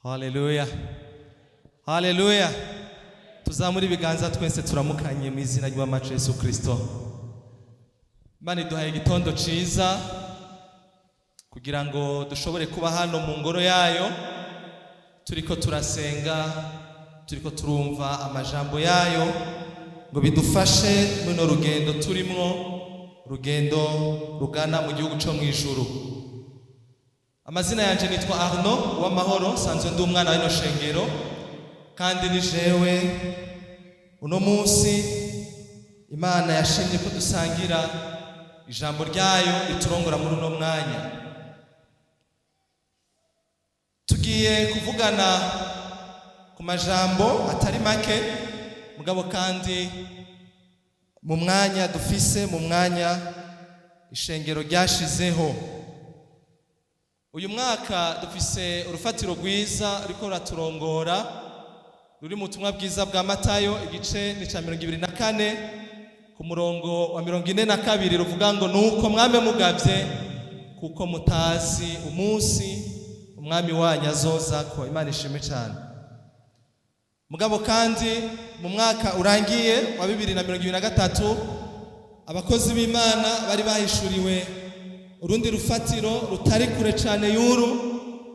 Haleluya. Haleluya. Tuzamuri ibiganza twese turamukanye mu izina ry'Umwami Yesu Kristo. Imana iduhaye igitondo ciza kugira ngo dushobore kuba hano mu ngoro yayo, turiko turasenga, turiko turumva amajambo yayo ngo bidufashe muno rugendo turimwo, rugendo rugana mu gihugu cyo mwijuru. Amazina yanje nitwa Arno w'amahoro, sanzwe ndi umwana w'ino shengero, kandi ni jewe uno munsi Imana yashimye ko dusangira ijambo ryayo riturongora muri uno mwanya. Tugiye kuvugana ku majambo atari make, mugabo kandi mu mwanya dufise, mu mwanya ishengero ryashizeho. Uyu mwaka dufise urufatiro rwiza riko ruraturongora, ruri mu butumwa bwiza bwa Matayo igice ni ca 24 ku murongo wa 42 ruvuga ngo nuko mwame mugavye kuko mutazi umunsi umwami wanyu azoza ko. Imana ishimwe cyane. Mugabo kandi mu mwaka urangiye wa 2023 abakozi b'Imana bari bahishuriwe urundi rufatiro rutari kure cyane y'uru,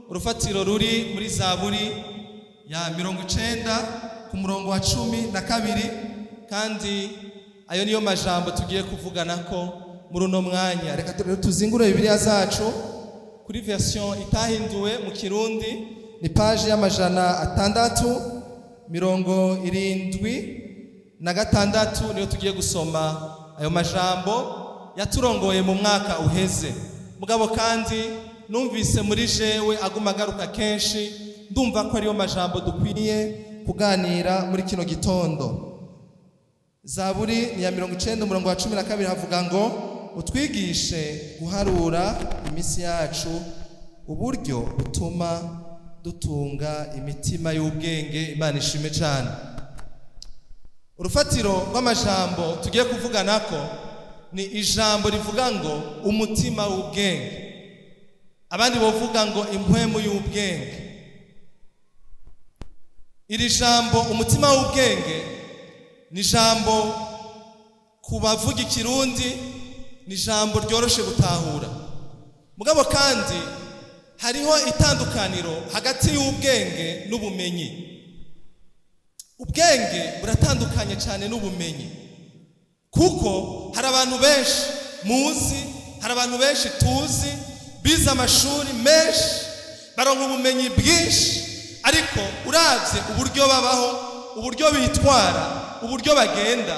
urufatiro ruri muri Zaburi ya 90 ku murongo wa 12, kandi ayo niyo majambo tugiye kuvugana ko muri uno mwanya. Reka tuzingure Bibiliya zacu kuri version itahinduwe mu Kirundi, ni page y'amajana 676 niyo tugiye gusoma ayo majambo yaturongoye mu mwaka uheze. Mugabo kandi numvise muri jewe aguma garuka kenshi, ndumva ko ariyo majambo dukwiye kuganira muri kino gitondo. Zaburi ni ya 90 umurongo wa 12 havuga ngo utwigishe guharura imisi yacu, uburyo butuma dutunga imitima y'ubwenge. Imana ishime cyane. Urufatiro rw'amajambo tugiye kuvuganako ni ijambo rivuga ngo umutima w'ubwenge, abandi bavuga ngo impwemu y'ubwenge. Iri jambo umutima w'ubwenge ni jambo kubavuga Ikirundi, ni jambo ryoroshe gutahura. Mugabo kandi hariho itandukaniro hagati y'ubwenge n'ubumenyi. Ubwenge buratandukanye cyane n'ubumenyi, kuko hari abantu benshi muzi, hari abantu benshi tuzi bize amashuri menshi, baronka ubumenyi bwinshi, ariko uravye uburyo babaho, uburyo bitwara, uburyo bagenda,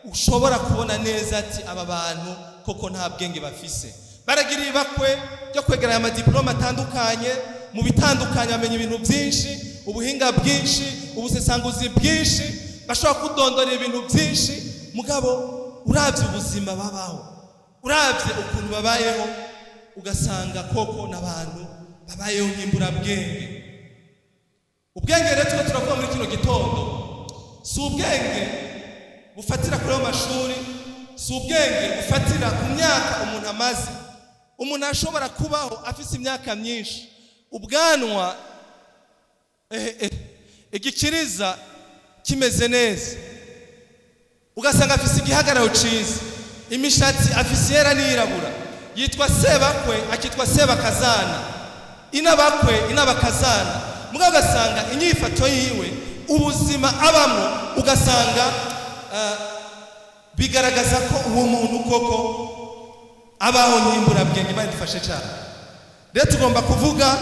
ushobora kubona neza ati aba bantu koko nta bwenge bafise. Baragiriye bakwe byo kwegeranya amadiploma atandukanye mu bitandukanye, bamenya ibintu byinshi, ubuhinga bwinshi, ubusesanguzi bwinshi, bashobora kudondora ibintu byinshi. Mugabo uravye ubuzima babaho, uravye ukuntu babayeho, ugasanga koko n'abantu babayeho nk'imbura bwenge. Ubwenge rero tuko turavuga muri kino gitondo, si ubwenge bufatira kuri amashuri, si ubwenge bufatira ku myaka umuntu amaze. Umuntu ashobora kubaho afise imyaka myinshi, ubwanwa igikiriza kimeze neza, ugasanga afise igihagararo ciza, imishatsi afise yera n'irabura, yitwa sebakwe akitwa sebakazana, inabakwe inabakazana. Mugabo ugasanga inyifato yiwe, ubuzima abamwo, ugasanga bigaragaza ko uwo muntu koko abaho n'imbura bwenge. Imana idufashe cyane. Rero tugomba kuvuga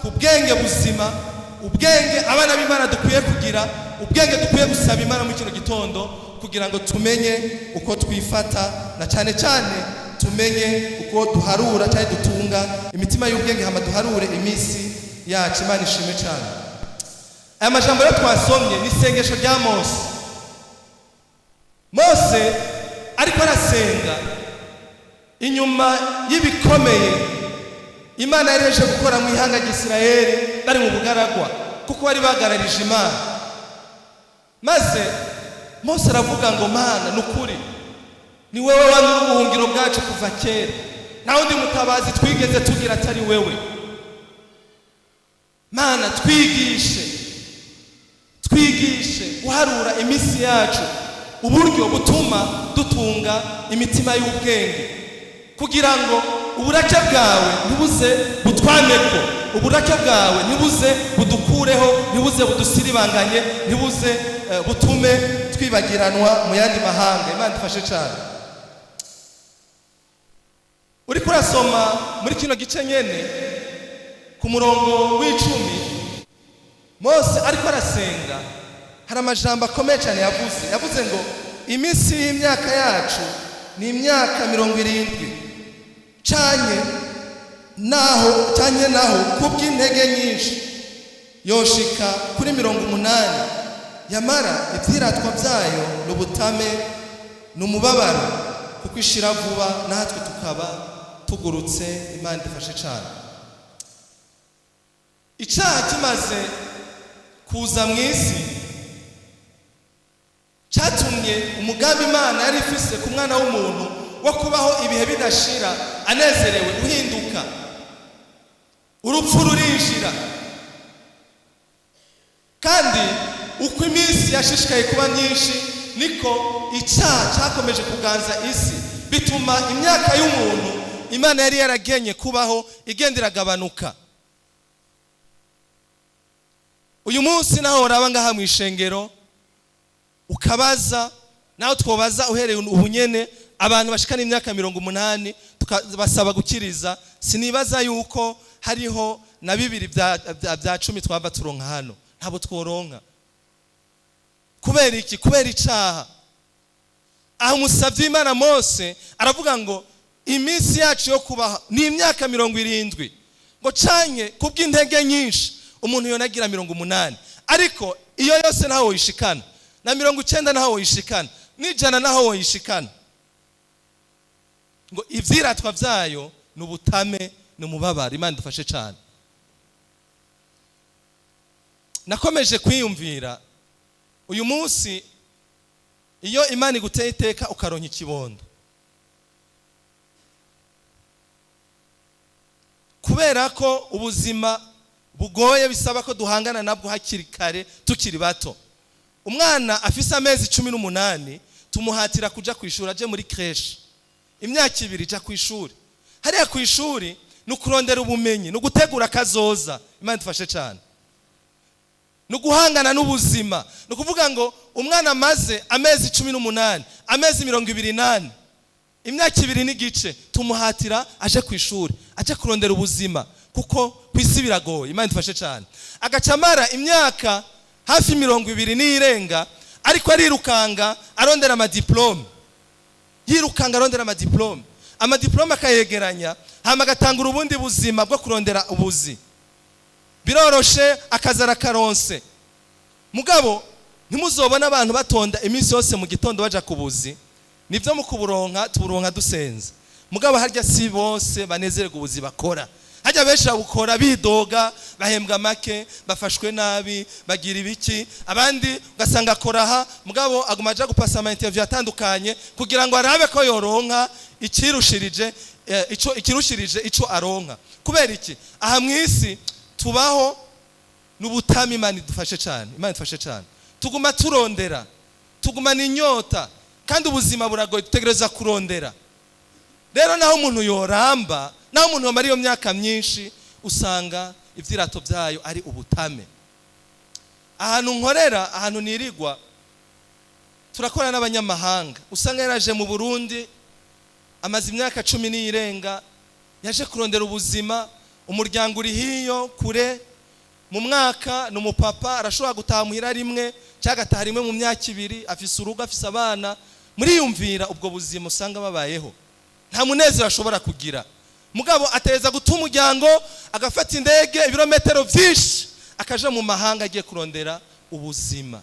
ku bwenge buzima, ubwenge abana b'Imana dukwiye kugira, ubwenge dukwiye gusaba Imana muri kino gitondo kugira ngo tumenye uko twifata, na cyane cyane tumenye uko duharura cyane dutunga imitima y'ubwenge, hama duharure imisi yacu. Imana ishime cyane. Aya majambo rero twasomye ni isengesho rya Mose. Mose ariko arasenga inyuma y'ibikomeye Imana yareje gukora mu ihanga ry'Isirayeli bari mu bugaragwa, kuko bari bagararije Imana. Maze Mose aravuga ngo Mana nukuri ni wewe wanura ubuhungiro bwacu kuva kera, nta wundi mutabazi twigeze tugira atari wewe. Mana twigishe guharura iminsi yacu uburyo butuma dutunga imitima y'ubwenge, kugira ngo uburake bwawe ntibuze butwameko, uburake bwawe ntibuze budukureho, ntibuze budusiribanganye, ntibuze butume twibagiranwa mu yandi mahanga. Imana dufashe cyane. Uri kurasoma muri kino gice nyene ku murongo w'10, Mose ariko arasenga, hari amajambo akomeye cyane yavuze ngo iminsi y'imyaka yacu ni imyaka 70 canye naho kubw'intege nyinshi yoshika kuri 80, yamara ivyiratwa vyayo n'ubutame n'umubabaro, kuko ishira vuba natwe tukaba tugurutse. Imana dufashe cyane. Icaha kimaze kuza mw'isi cyatumye umugambi Imana yari ifise ku mwana w'umuntu wo kubaho ibihe bidashira anezerewe uhinduka. Urupfu rurinjira, kandi uko iminsi yashishikaye kuba myinshi niko icyaha cyakomeje kuganza isi, bituma imyaka y'umuntu Imana yari yaragenye kubaho igenda iragabanuka. Uyu munsi naho uraba ngaha mu ishengero ukabaza, naho twobaza uhereye ubunyene abantu bashikana imyaka 80 tukabasaba gukiriza, sinibaza yuko hariho na 2 bya 10 twava turonka hano, ntabo tworonka. Kubera iki? Kubera icaha. Aho umusavyi Imana Mose aravuga ngo iminsi yacu yo kubaha ni imyaka 70, ngo canke kubw'intege nyinshi umuntu yonagira 80, ariko iyo yose naho woyishikana, na 90 naho woyishikana, n'ijana naho woyishikana, ngo ivyiratwa vyayo n'ubutame n'umubabaro. Imana dufashe cyane. Nakomeje kwiyumvira uyu munsi, iyo Imana iguteye iteka ukaronka ikibondo, kubera ko ubuzima bugoye bisaba ko duhangana nabwo hakiri kare tukiri bato. Umwana afise amezi 18 tumuhatira kuja kwishura, aje muri creche, imyaka 2 ja kwishuri. Hariya kwishuri nukurondera ubumenyi, nugutegura kazoza. Imana dufashe cyane. Nuguhangana n'ubuzima, nukuvuga ngo umwana amaze amezi 18, amezi 28, imyaka 2 n'igice tumuhatira aje kwishuri, aje kurondera ubuzima, kuko kwisi biragoye. Imana dufashe cyane. Agacamara imyaka hafi 20 n'irenga, ariko arirukanga arondera amadiplome, yirukanga arondera amadiplome, amadiplome akayegeranya, hama agatangura ubundi buzima bwo kurondera ubuzi. Biroroshe akazara karonse. Mugabo ntimuzobona abantu batonda iminsi yose mu gitondo baja kubuzi, nivyo mu kuburonka tuburonka dusenza. Mugabo harya si bose banezererwa ubuzi bakora. Hajya benshi abukora bidoga, bahembwa make, bafashwe nabi, bagira ibiki, abandi ugasanga akoraha, mugabo aguma aja gupasa ama interview atandukanye kugira ngo arabe ko yoronka ikirushirije ico aronka. Kubera iki? Aha mwisi tubaho n'ubutami. Imana dufashe cyane. Imana dufashe cyane. Tuguma turondera, tuguma n'inyota, kandi ubuzima buragoye, dutegereza kurondera. Rero naho umuntu yoramba, naho umuntu wamara iyo myaka myinshi, usanga ivyirato vyayo ari ubutame. Ahantu nkorera, ahantu nirigwa, turakora n'abanyamahanga. Usanga yaraje mu Burundi amaze imyaka 10 n'irenga, yaje kurondera ubuzima. Umuryango uri hiyo kure, mu mwaka n'umupapa arashobora gutaha muhira rimwe cyangwa gataha rimwe mu myaka 2, afise urugo, afise abana. Muri yumvira ubwo buzima usanga babayeho, nta munezero ashobora kugira. Mugabo ateza gutuma umuryango agafata indege ibirometero vyinshi akaja mu mahanga agiye kurondera ubuzima.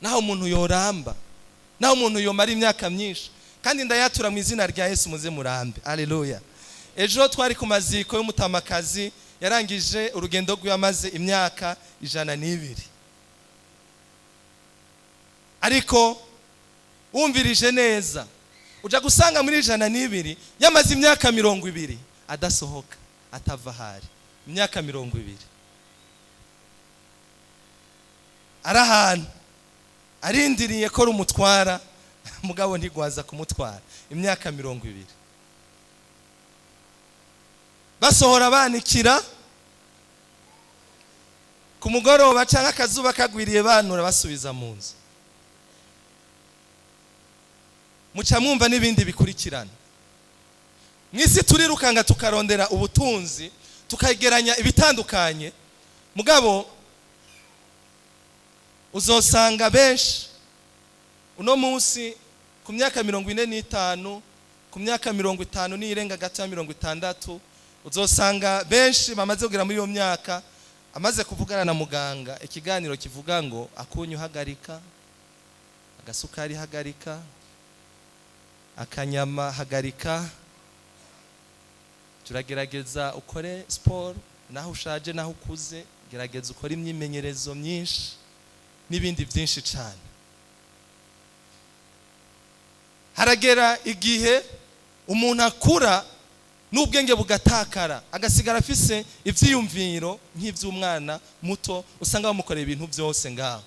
Naho umuntu yoramba, naho umuntu yomara imyaka myinshi, kandi ndayatura mu izina rya Yesu muze murambe. Haleluya. Ejo twari ku maziko y'umutamakazi yarangije urugendo rw'amaze imyaka 102, ariko wumvirije neza uja gusanga muri 102 yamaze imyaka 20 adasohoka, atava hari. imyaka 20. arahantu arindiriye ko rumutwara mugabo ntigwaza kumutwara imyaka 20. basohora banikira ku mugoroba canka akazuba kagwiriye banura basubiza mu nzu. muca mwumva n'ibindi bikurikirana. mwisi turirukanga tukarondera ubutunzi tukageranya ibitandukanye, mugabo uzosanga benshi uno munsi ku myaka 45, ku myaka 50 n'irenga gato ya 60, uzosanga benshi bamaze kugira muri iyo myaka amaze kuvugana na muganga ikiganiro kivuga ngo akunyu hagarika, agasukari hagarika, akanyama hagarika, turagerageza ukore sport naho ushaje naho ukuze, gerageza ukore imyimenyerezo myinshi n'ibindi byinshi cyane. haragera igihe umuntu akura n'ubwenge bugatakara agasigara afise ivyiyumviro nk'ivy'umwana muto usanga bamukorera ibintu byose ngaho.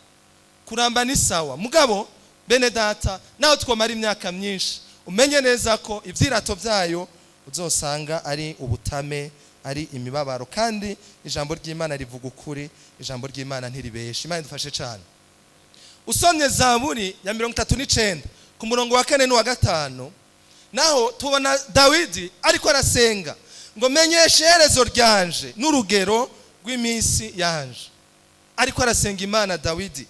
kuramba ni sawa, mugabo bene data naho twomara imyaka myinshi umenye neza ko ivyirato vyayo uzosanga ari ubutame, ari imibabaro, kandi ijambo ry'Imana rivuga ukuri, ijambo ry'Imana ntiribesha. Imana idufashe cyane. usomye Zaburi ya 39 ku murongo wa 4 n'uwa 5 naho tubona Dawidi ariko arasenga ngo menyeshe iherezo ryanje n'urugero rw'iminsi yanje. ariko arasenga Imana Dawidi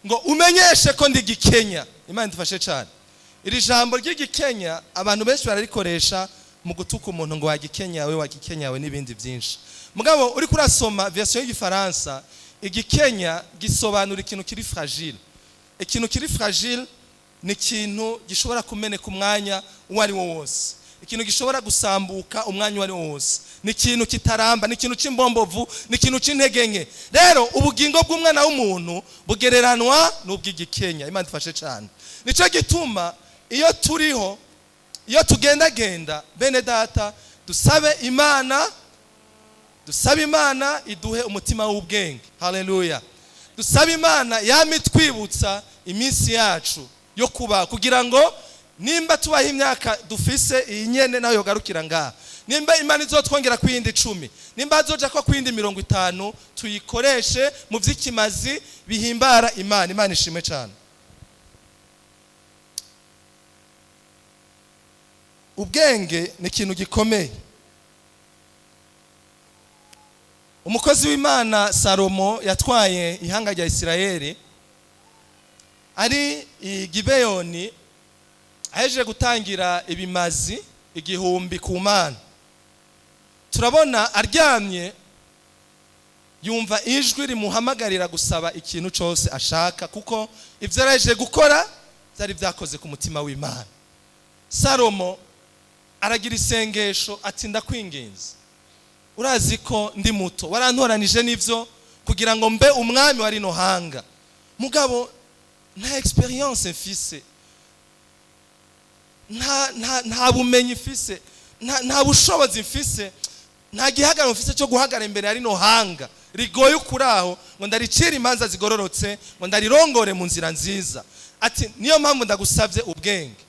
ngo umenyeshe ko ndi gikenya. Imana idufashe cyane. iri jambo ry'igikenya abantu benshi bararikoresha mu gutuka umuntu ngo wagikenyawe wagikenyawe n'ibindi byinshi, mugabo uri kurasoma version y'igifaransa igikenya gisobanura ikintu kiri fragile. ikintu kiri fragile ni ikintu gishobora kumeneka umwanya uwo ari wo wose, ikintu gishobora gusambuka umwanya uwo ari wo wose, ni ikintu kitaramba, ni ikintu cy'imbombovu, ni ikintu cy'intege nke. rero ubugingo bw'umwana w'umuntu bugereranwa n'ubw'igikenya. Imana idufashe cyane. nico gituma iyo turiho, iyo tugendagenda bene data dusabe Imana iduhe umutima w'ubwenge. Haleluya. dusabe Imana yamitwibutsa iminsi yacu yo kuba, kugira ngo nimba tubaho imyaka dufise iyi nyene nayo yogarukira ngaha, nimba Imana izotwongera kwindi 10, nimba azoja ko kwindi 50, tuyikoreshe mu vy'ikimazi bihimbara Imana. Imana ishimwe cyane. ubwenge ni ikintu gikomeye. umukozi w'Imana Salomo yatwaye ihanga rya Isirayeli ari i Gibeyoni, aheje gutangira ibimazi 1000 ku Mana. turabona aryamye yumva ijwi rimuhamagarira gusaba ikintu cyose ashaka, kuko ivyo araje gukora byari byakoze ku mutima w'Imana. Salomo aragira isengesho ati ndakwinginze, urazi ko ndi muto, warantoranije n'ivyo kugira ngo mbe umwami wari no hanga, mugabo nta experience mfise, nta bumenyi mfise, nta bushobozi mfise, nta gihagararo mfise cyo guhagara imbere ari no hanga rigoye ukuraho ngo ndaricira imanza zigororotse, ngo ndarirongore mu nzira nziza. ati niyo mpamvu ndagusabye ubwenge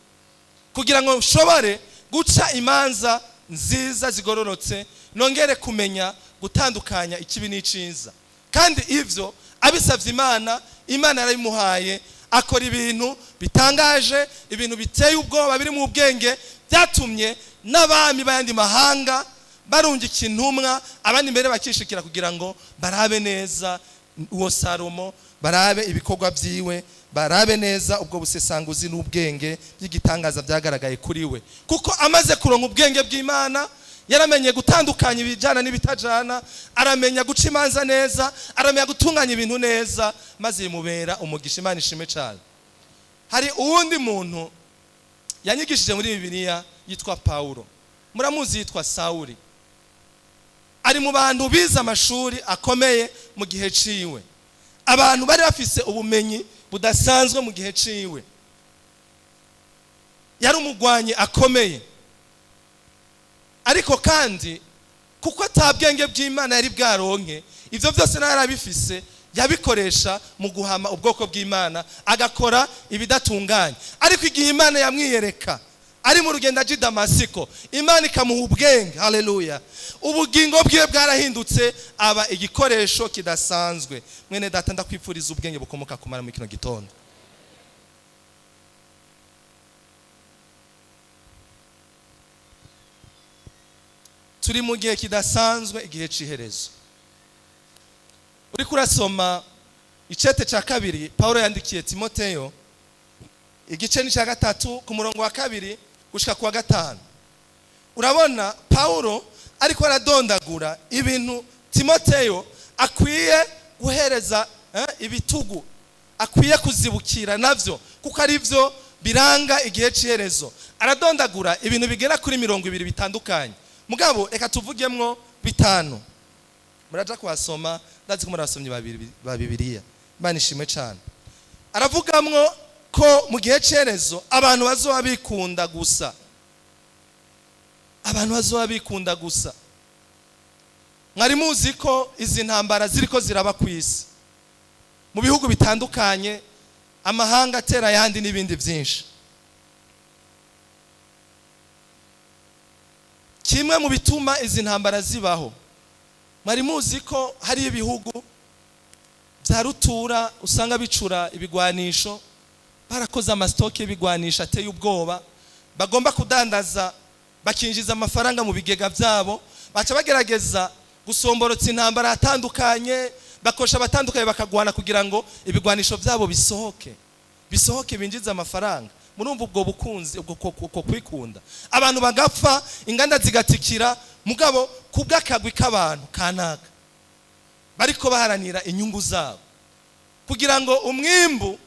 kugira ngo nshobore guca imanza nziza zigororotse, nongere kumenya gutandukanya ikibi n'iciza. kandi ivyo abisavye Imana yarabimuhaye, akora ibintu bitangaje, ibintu biteye ubwoba biri mu bwenge, byatumye n'abami bayandi mahanga barungika intumwa, abandi mbere bakishikira kugira ngo barabe neza uwo Salomo, barabe ibikorwa byiwe, barabe neza ubwo busesanguzi n'ubwenge by'igitangaza byagaragaye kuri we. kuko amaze kuronka ubwenge bw'Imana yaramenye gutandukanya ibijana n'ibitajana, aramenya guca imanza neza, aramenya gutunganya ibintu neza, maze yimubera umugisha. Imana ishime cyane. hari uwundi muntu yanyigishije muri Bibiliya yitwa Paulo, muramuzi yitwa Sauli. ari mu bantu biza amashuri akomeye mu gihe ciwe, abantu bari bafise ubumenyi budasanzwe mu gihe ciwe. yari umugwanyi akomeye, ariko kandi kuko atabwenge bw'Imana yari bwaronke, ivyo byose narabifise yabikoresha mu guhama ubwoko bw'Imana, agakora ibidatunganye. Ariko igihe Imana yamwiyereka ari mu rugendo aje Damasiko, Imana ikamuha ubwenge. Haleluya! Ubugingo bwiwe bwarahindutse, aba igikoresho kidasanzwe. Mwene data, ndakwifuriza ubwenge bukomoka ku Mana mu kino gitondo. Turi mu gihe kidasanzwe, igihe c'iherezo. Uriko urasoma icete ca kabiri Paulo yandikiye Timoteyo, igice ni ca 3 ku murongo wa 2 gushika ku wa 5. Urabona Paulo ariko aradondagura ibintu Timoteyo akwiye guhereza ibitugu, akwiye kuzibukira navyo, kuko ari byo biranga igihe c'iherezo. Aradondagura ibintu bigera kuri 20 bitandukanye. Mugabo reka tuvugemwo 5. Muraja kuhasoma, ndazi ko murasomye ba Bibiliya. Imana ishimwe cyane. Aravugamwo ko mu gihe c'iherezo abantu bazoba bikunda gusa. Abantu bazoba bikunda gusa. Mwari muzi ko izi ntambara ziriko ziraba ku isi, mu bihugu bitandukanye, amahanga atera yandi n'ibindi byinshi. Kimwe mu bituma izi ntambara zibaho, mwari muzi ko hari ibihugu bya rutura usanga bicura ibigwanisho, barakoze amasitoke y'ibigwanisho ateye ubwoba, bagomba kudandaza bakinjiza amafaranga mu bigega byabo, baca bagerageza gusomborotsa intambara atandukanye, bakosha batandukanye bakagwana kugira ngo ibigwanisho byabo bisohoke binjiza amafaranga. Murumva ubwo bukunzi, ubwo kwikunda, abantu bagapfa, inganda zigatikira, mugabo kubw'akagwi k'abantu kanaka bariko baharanira inyungu zabo, kugira ngo umwimbu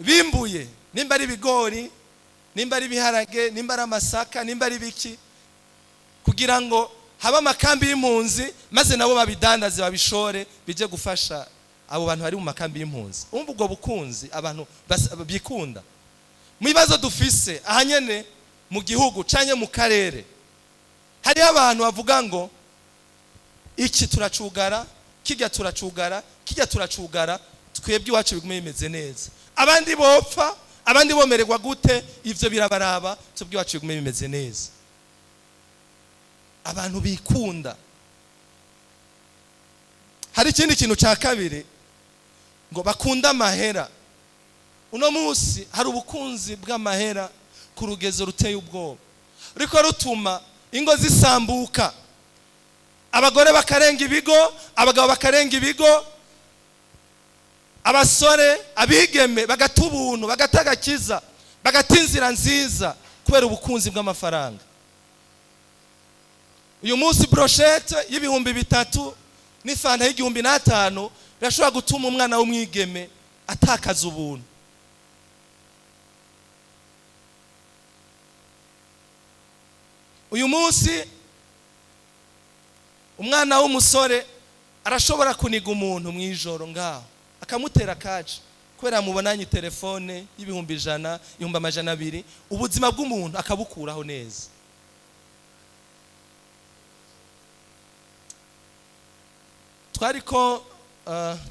bimbuye, nimba ari ibigori, nimba ari ibiharage, nimba ari amasaka, nimba ari biki, kugira ngo haba amakambi y'impunzi, maze nabo babidandaze babishore bije gufasha abo bantu bari mu makambi y'impunzi. Umva ubwo bukunzi abantu bikunda. Mu bibazo dufise ahanyene mu gihugu canye mu karere, hari abantu bavuga ngo iki turacugara, kijya turacugara, kijya turacugara, twebwe iwacu bigume bimeze neza. Abandi bopfa, abandi bomererwa gute, ivyo birabaraba, twebwe iwacu bigume bimeze neza. Abantu bikunda. Hari ikindi kintu ca kabiri, ngo bakunda amahera. Uno munsi hari ubukunzi bw'amahera ku rugezo ruteye ubwoba, riko rutuma ingo zisambuka, abagore bakarenga ibigo, abagabo bakarenga ibigo, abasore abigeme bagata ubuntu, bagata agakiza, bagata inzira nziza kubera ubukunzi bw'amafaranga. Uyu munsi brochette y'ibihumbi 3 n'ifanta y'igihumbi 5 birashobora gutuma umwana w'umwigeme atakaza ubuntu. Uyu munsi umwana w'umusore arashobora kuniga umuntu mu ijoro ngaho, akamutera kaje kubera mubonanye telefone y'ibihumbi 100, 200, ubuzima bw'umuntu akabukuraho neza. Twariko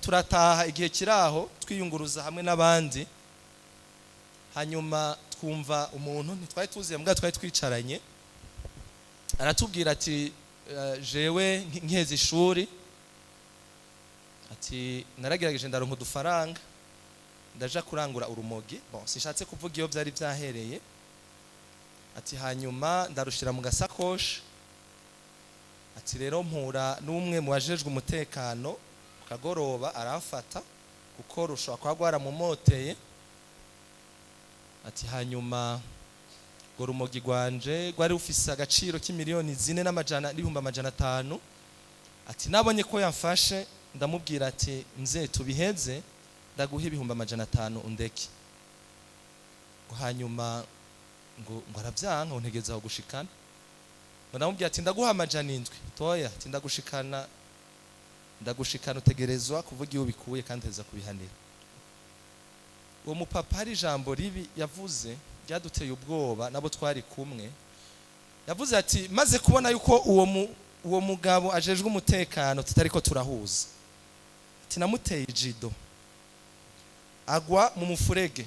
turataha igihe kiraho twiyunguruza hamwe n'abandi, hanyuma twumva umuntu ntitwari tuziye mbwa twari twicaranye, aratubwira ati jewe nkeze ishuri, ati naragerageje ndaronka udufaranga ndaja kurangura urumogi, bon sishatse kuvuga iyo byari byahereye, ati hanyuma ndarushira mu gasakoshi, ati rero mpura n'umwe mu bajejwe umutekano kagoroba aramfata kuko rushobora kwagwara mu moteye, ati hanyuma urumogi rwanje rwari rufise agaciro k'imiliyoni 4,500,000, ati nabonye ko yamfashe, ndamubwira ati mze tubiheze ndaguha 500,000 undeke. Hanyuma ngo arabyanka, untegeza aho gushikana, ndamubwira ati ndaguha 700 toya, ati ndagushikana utegerezwa kuvuga iyo bikuye kandi heza kubihanira. Uwo mupapa hari ijambo ribi yavuze ryaduteye ubwoba, nabo twari kumwe. Yavuze ati maze kubona yuko uwo mugabo ajejwe umutekano tutariko turahuza ati namuteye ijido agwa mu mufurege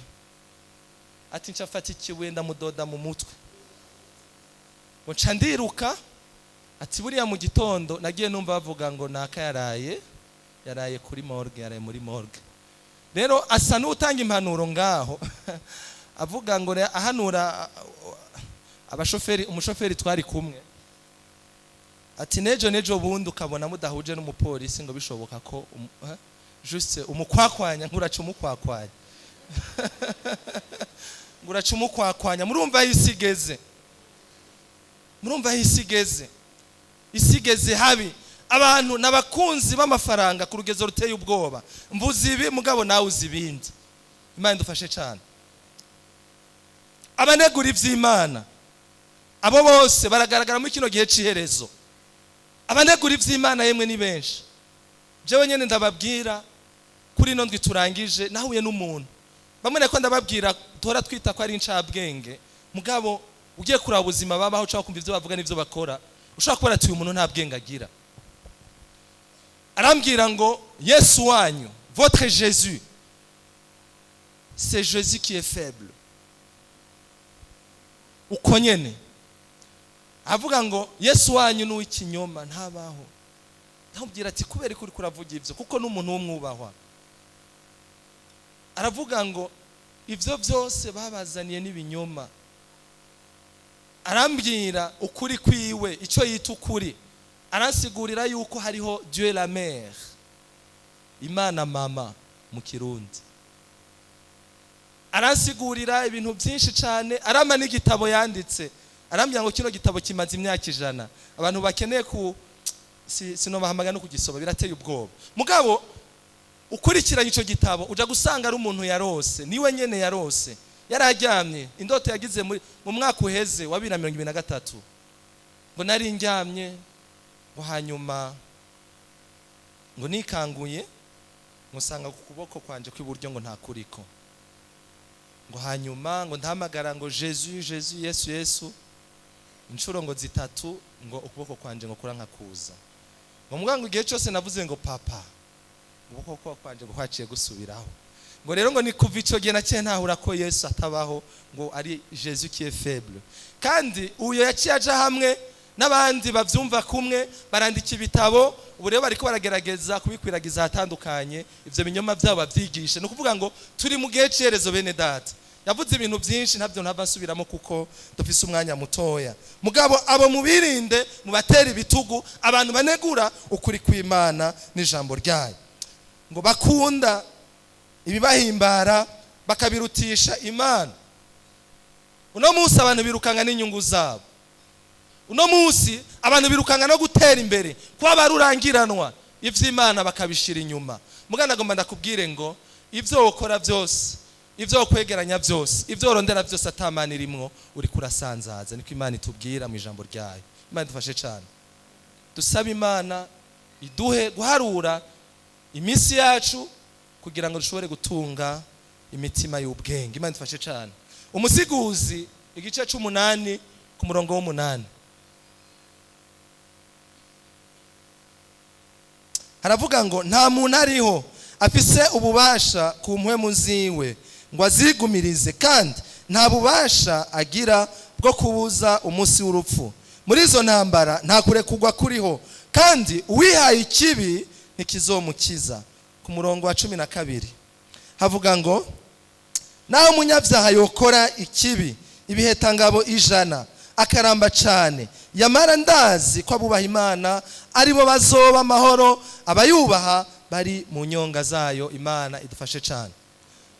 ati ncafata ikibuye ndamudoda mu mutwe ngo nca ndiruka ati buriya mu gitondo nagiye numva bavuga ngo naka yaraye kuri morgue, yaraye muri morgue. Rero asa n'utanga impanuro ngaho avuga ngo ahanura umushoferi twari kumwe ati nejo bundi ukabona mudahuje n'umupolisi ngo bishoboka ko juste umukwakwanya nkuraca umukwakwanya nguraca umukwakwanya. Murumva isigeze habi. Abantu nabakunzi b'amafaranga ku rugezo ruteye ubwoba. Mvuze ibi mugabo nawe uzi ibindi. Imana idufashe cyane. Abanegura ivy'Imana abo bose baragaragara muri kino gihe ciherezo. Abanegura ivy'Imana yemwe ni benshi. Jewe nyene ndababwira kuri no ndwi turangije nahuye n'umuntu. Bamwe nako ndababwira tora twita ko ari incabwenge. Mugabo ugiye kuraba ubuzima babaho cyangwa kumva ivyo bavuga n'ivyo bakora, ushaka kubara ati uyu muntu nta bwenge agira. Arambwira ngo Yesu wanyu, votre Jésus, c'est Jésus qui est faible. Uko nyene avuga ngo Yesu wanyu ni ikinyoma ntabaho. Ndamubwira ati kubera kuri kuravuga ivyo kuko n'umuntu w'umwubahwa. Aravuga ngo ivyo byose babazaniye n'ibinyoma. Arambwira ukuri kwiwe ico yita ukuri. Aransigurira yuko hariho Dieu la mère, Imana mama mu Kirundi. Aransigurira ibintu byinshi cyane, arama n'igitabo yanditse. Arambwira ngo kino gitabo kimaze imyaka 100. Abantu bakeneye ku sinobahamagana no kugisoba birateye ubwoba. Mugabo ukurikiranye ico gitabo uja gusanga ari umuntu yarose, niwe nyene yarose. Yararyamye indoto yagize mu mwaka uheze wa 2023 ngo nari ndyamye ngo hanyuma ngo nikanguye musanga ku kuboko kwanje kw'iburyo ngo nta kuriko ngo hanyuma ngo ndahamagara ngo Jésus Yesu inshuro ngo 3 ngo ukuboko kwanje ngo kuranka kuza ngo mugango igihe cyose navuze ngo papa ukuboko kwanje ngo kwaciye gusubiraho ngo rero ngo ni kuva ico gihe naciye ntahura ko Yesu atabaho ngo ari Jésus qui est faible. Kandi uyo yaciye aja hamwe n'abandi bavyumva kumwe barandika ibitabo ubu rero bariko baragerageza kubikwiragiza hatandukanye ivyo binyoma byabo bavyigisha. No kuvuga ngo turi mu gihe cerezo bene data. Yavuze ibintu byinshi ntabyo ntava nsubiramo kuko dufise umwanya mutoya. Mugabo abo mubirinde mubatera ibitugu abantu banegura ukuri kw'Imana n'ijambo ryayo. Ngo bakunda ibibahimbara bakabirutisha Imana. Uno munsi abantu birukanga n'inyungu zabo. Uno munsi abantu birukanga no gutera imbere kwa barurangiranwa ivy'Imana bakabishira inyuma. Mugana gomba ndakubwire ngo ivyo ukora byose, ivyo kwegeranya byose, ivyo urondera byose atamana irimwo uri kurasanzaza. Niko Imana itubwira mu ijambo ryayo. Imana dufashe cyane. Dusaba Imana iduhe guharura iminsi yacu kugira ngo dushobore gutunga imitima y'ubwenge. Imana dufashe cyane. Umusiguzi igice c'8 ku murongo w'8 haravuga ngo nta muntu ariho afise ububasha ku mpwemu ziwe ngo azigumirize kandi nta bubasha agira bwo kubuza umunsi w'urupfu. Muri izo ntambara nta kurekugwa kuriho kandi uwihaye ikibi ntikizomukiza. Ku murongo wa 12 havuga ngo naho umunyabyaha yokora ikibi ibihetangabo 100 akaramba cyane yamara ndazi ko abubaha Imana aribo bazoba amahoro abayubaha bari mu nyonga zayo. Imana idufashe cyane.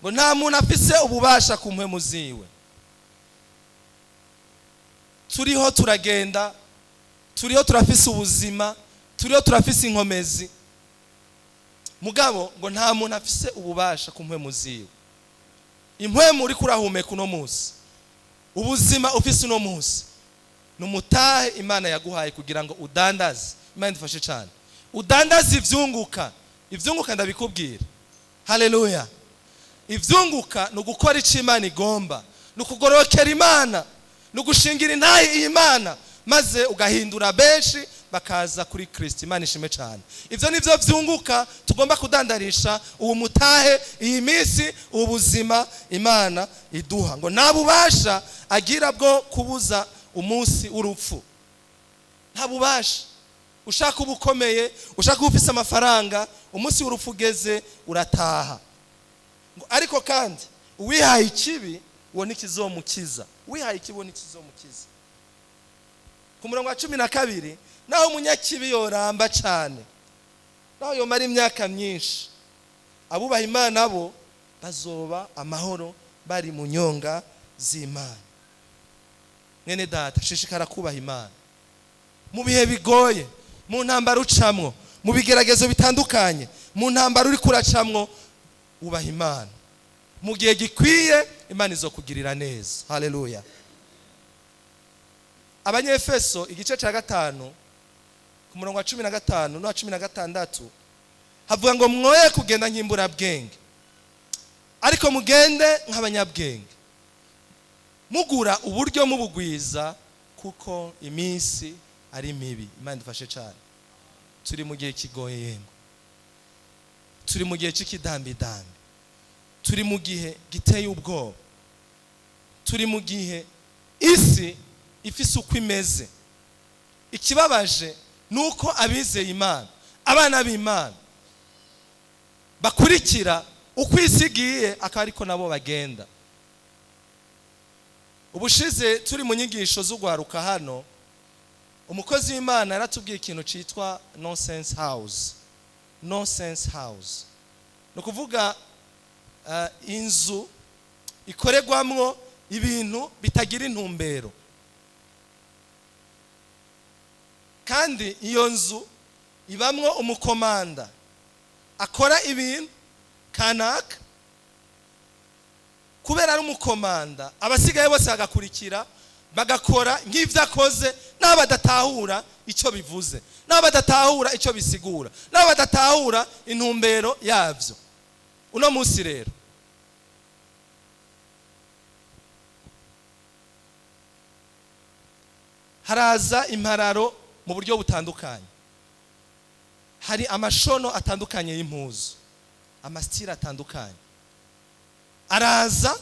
Ngo nta muntu afise ububasha ku mpwemu ziwe. Turiho turagenda, turiho turafise ubuzima, turiho turafise inkomezi. Mugabo ngo nta muntu afise ububasha ku mpwemu ziwe. Impwemu uri kurahumeka uno munsi, ubuzima ufise uno munsi numutahe Imana yaguhaye kugira ngo udandaze. Imana idufashe cyane. Udandaze ivyunguka ndabikubwira. Haleluya. Ivyunguka no gukora ico Imana igomba, no kugorokera Imana, no gushingira intahe Imana maze ugahindura benshi bakaza kuri Kristo. Imana ishime cyane. Ivyo nivyo vyunguka tugomba kudandarisha uwo mutahe iyi minsi ubuzima Imana iduha, ngo nabubasha agira bwo kubuza umunsi urupfu. Ntabubasha. Ushaka ubukomeye, ushaka ufise amafaranga, umunsi urupfu ugeze urataha. Ariko kandi uwihaye ikibi uwo nikizomukiza. Uwihaye ikibi uwo nikizomukiza. Ku murongo wa 12, naho umunyakibi yoramba cyane, naho yomara imyaka myinshi, abubaha Imana bo bazoba amahoro bari mu nyonga z'Imana. Mwene data, shishikara kubaha Imana mu bihe bigoye, mu ntambara ucamwo, mu bigeragezo bitandukanye, mu ntambara uri kuracamwo, ubaha Imana. Mu gihe gikwiye Imana izokugirira neza. Haleluya. Abanyefeso igice cya 5 ku murongo wa 15 no 16 havuga ngo mwoye kugenda nkimbura bwenge, ariko mugende nk'abanyabwenge, mugura uburyo mubugwiza, kuko iminsi ari mibi. Imana dufashe cyane. Turi mu gihe kigoye yemwe, turi mu gihe cy'ikidambidambi, turi mu gihe giteye ubwoba, turi mu gihe isi ifise uko imeze. Ikibabaje nuko abizeye Imana, abana b'Imana bakurikira uko isi igiye, akaba ariko nabo bagenda. Ubushize turi mu nyigisho z'ugwaruka hano, umukozi w'Imana yaratubwiye ikintu cyitwa nonsense house. Nonsense house no kuvuga inzu ikoregwamwo ibintu bitagira intumbero, kandi iyo nzu ibamwo umukomanda akora ibintu kanaka. Kubera ari umukomanda, abasigaye bose bagakurikira bagakora nk'ivyo akoze, n'abadatahura icyo bivuze, n'abadatahura icyo bisigura, n'abadatahura intumbero yavyo. Uno munsi rero haraza impararo mu buryo butandukanye. Hari amashono atandukanye y'impuzu, amastira atandukanye. Araza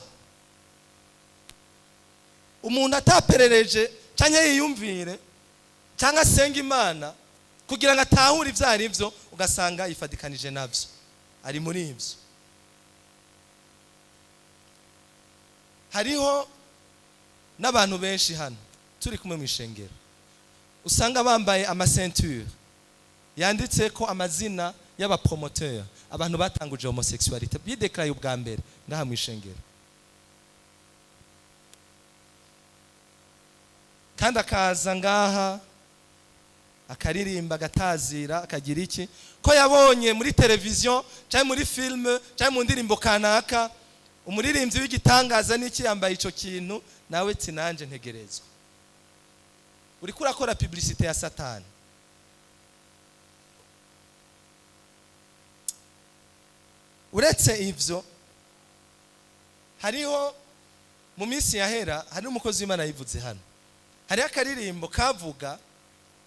umuntu ataperereje canke yiyumvire cyangwa asenga Imana kugira ngo atahure ivyo ari byo, ugasanga yifadikanije navyo, ari muri ivyo. Hariho n'abantu benshi hano turi kumwe mu ishengero, usanga bambaye amacenture yanditse ko amazina y'abapromoteur, abantu batanguje homosexualité, bideclare ubwa mbere ngaha mu ishengero. Kandi akaza ngaha akaririmba, agatazira, akagira iki, ko yabonye muri televiziyo cyangwa muri filme cyangwa mu ndirimbo kanaka umuririmbyi w'igitangaza n'iki yambaye ico kintu, nawe tinanje ntegerezwa. Uri kurakora publicité ya Satani. Uretse ivyo, hariho mu minsi yahera, hari umukozi w'Imana yivuze hano, hari akaririmbo kavuga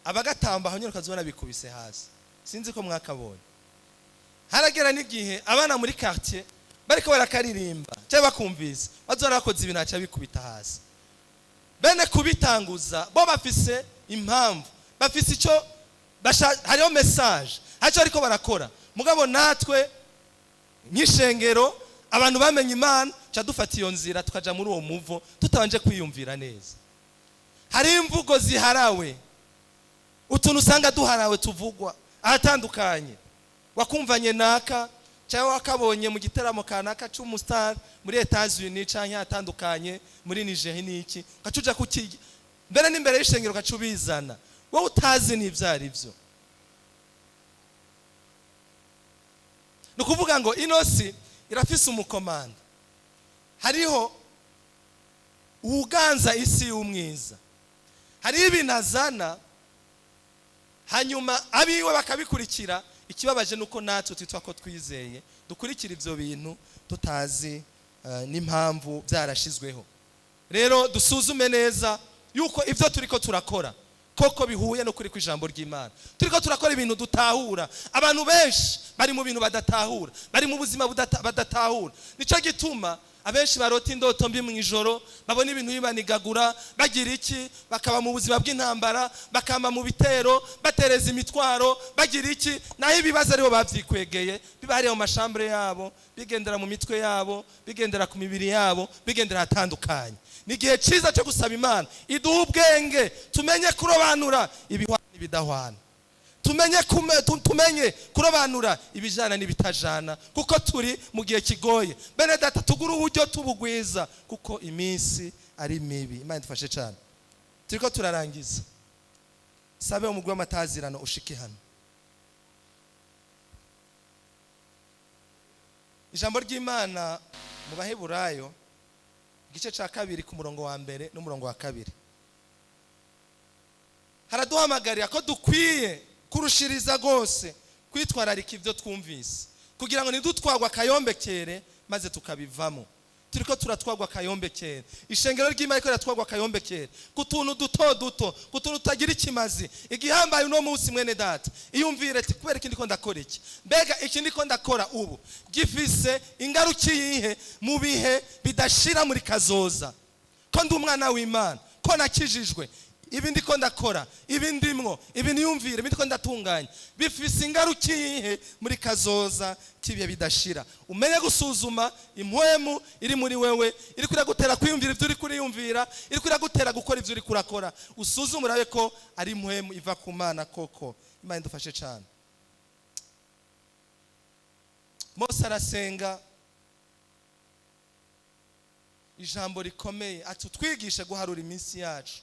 abagatamba aho nyine ukazibona bikubise hasi. Sinzi ko mwakabonye. Haragera n'igihe abana muri quartier bariko barakaririmba cyangwa bakumvise, bazora bakoze ibintu aca bikubita hasi. Bene kubitanguza bo bafise impamvu, bafise ico hariho message haco ariko barakora. Mugabo natwe nk'ishengero abantu bamenye Imana ca dufata iyo nzira tukaja muri uwo muvo tutabanje kwiyumvira neza. Hari imvugo ziharawe, utuntu usanga duharawe tuvugwa ahatandukanye. Wakumvanye naka cyangwa wakabonye mu gitaramo kanaka cy'umustar muri Etats-Unis cyangwa atandukanye muri Nigeria n'iki, kacuja kuki mbere n'imbere y'ishengero kacubizana, wowe utazi n'ivyari byo. Nukuvuga ngo inosi irafise umukomanda. Hariho uganza isi y'umwiza, hari ibintu azana hanyuma abiwe bakabikurikira. Ikibabaje nuko natwe twitwa ko twizeye dukurikira ivyo bintu tutazi n'impamvu byarashizweho. Rero dusuzume neza yuko ivyo turiko turakora koko bihuye no kuri kw'ijambo ry'Imana. Turiko turakora ibintu dutahura. Abantu benshi bari mu bintu badatahura, bari mu buzima badatahura. Nico gituma abenshi barota indoto mbi mu ijoro, babona ibintu bibanigagura, bagira iki, bakaba mu buzima bw'intambara, bakama mu bitero, batereza imitwaro, bagira iki, naho ibibazo aribo bavyikwegeye, bibari mu mashambure yabo, bigendera mu mitwe yabo, bigendera ku mibiri yabo, bigendera hatandukanye. Ni igihe ciza cyo gusaba Imana iduha ubwenge, tumenye kurobanura ibihwana n'ibidahwana, tumenye kurobanura ibijana n'ibitajana, kuko turi mu gihe kigoye. Bene data, tugura uburyo tubugwiza kuko iminsi ari mibi. Imana idufashe cyane. Turiko turarangiza, sabe umugwi w'amatazirano ushike hano. Ijambo ry'Imana mu Baheburayo igice ca 2 ku murongo wa 1 n'umurongo wa 2 haraduhamagarira ko dukwiye kurushiriza gose kwitwararika ivyo twumvise, kugira ngo ntidutwagwa kayombekere maze tukabivamo. Turiko turatwagwa kayombekere, ishengero ry'Imana riko riratwagwa kayombekere kutuntu duto, kutuntu tutagira ikimazi. Igihambaye uno munsi mwene data, iyumvire ati kubera iki ndiko ndakora iki, mbega iki ndiko ndakora ubu gifise ingaruki yihe mu bihe bidashira muri kazoza, ko ndi umwana w'Imana, ko nakijijwe, ibi ndiko ndakora, ibi ndimwo, ibi niyumvire, ibi ndiko ndatunganya, bifise ingaruki yihe muri kazoza kibiye bidashira. Umenye gusuzuma impwemu iri muri wewe, iri kuri gutera kwiyumvira ivyo uri kuriyumvira, iri kuri gutera gukora ivyo uri kurakora. Usuzume urabe ko ari impwemu iva ku Mana koko. Imana idufashe cyane. Mose arasenga ijambo rikomeye, ati twigishe guharura iminsi yacu,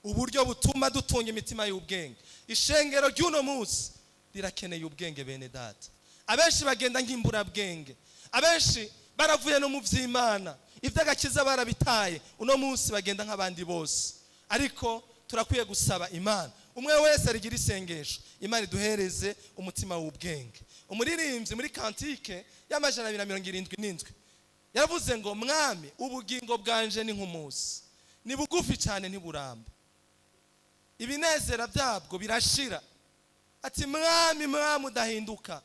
uburyo butuma dutunga imitima y'ubwenge. Ishengero ry'uno munsi rirakeneye ubwenge bene data. Abenshi bagenda nk'imbura bwenge, abenshi baravuye no mu vy'Imana, ivy'agakiza barabitaye, uno munsi bagenda nk'abandi bose. Ariko turakwiye gusaba Imana, umwe wese arigira isengesho, Imana iduhereze umutima w'ubwenge. Umuririmbyi muri kantike y'amajana 277 yaravuze ngo, mwami ubugingo bwanje ni nk'umusi, ni bugufi cyane ntiburamba, ibinezera byabwo birashira. Ati mwami udahinduka,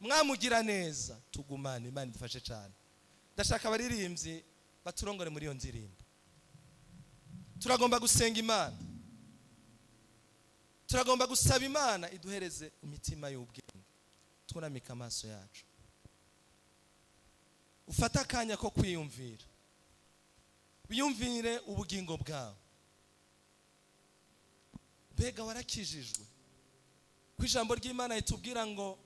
mwami ugira neza, tugumane. Imana idufashe cyane. Ndashaka abaririmbyi baturongore muri iyo ndirimbo. Turagomba gusenga Imana, turagomba gusaba Imana iduhereze imitima y'ubwenge. Twunamika amaso yacu, ufata akanya ko kwiyumvira, wiyumvire ubugingo bwawe. Mbega warakijijwe? Kwijambo ry'Imana itubwira ngo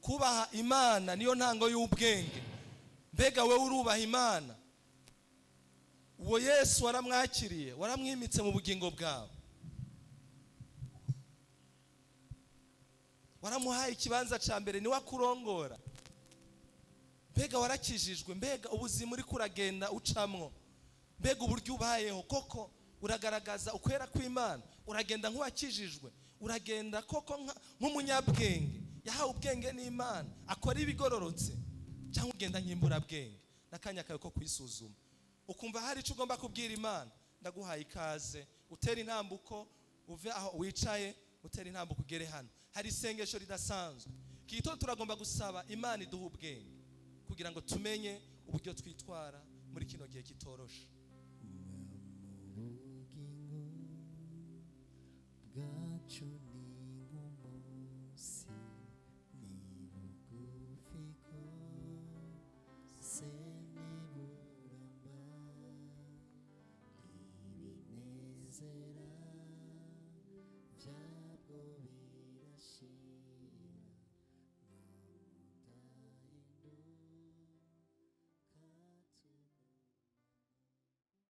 kubaha Imana niyo ntango y'ubwenge. Mbega wewe urubaha Imana? Uwo Yesu waramwakiriye, waramwimitse mu bugingo bwawe, waramuhaye ikibanza ca mbere, ni wakurongora. Mbega warakijijwe? Mbega ubuzima uri kuragenda ucamwo, mbega uburyo ubayeho koko uragaragaza ukwera kw'Imana? Uragenda nk'uwakijijwe, uragenda koko nk'umunyabwenge yahawe ubwenge n'Imana, akora ibigororotse, cyangwa ugenda nk'imbura bwenge? Nakanya kawe ko kwisuzuma, ukumva hari ico ugomba kubwira Imana. Ndaguhaye ikaze, utera intambuko, uve aho wicaye, utera intambuko ugere hano. Hari isengesho ridasanzwe kito turagomba gusaba Imana iduha ubwenge, kugira ngo tumenye uburyo twitwara muri kino gihe kitoroshe. Bwacu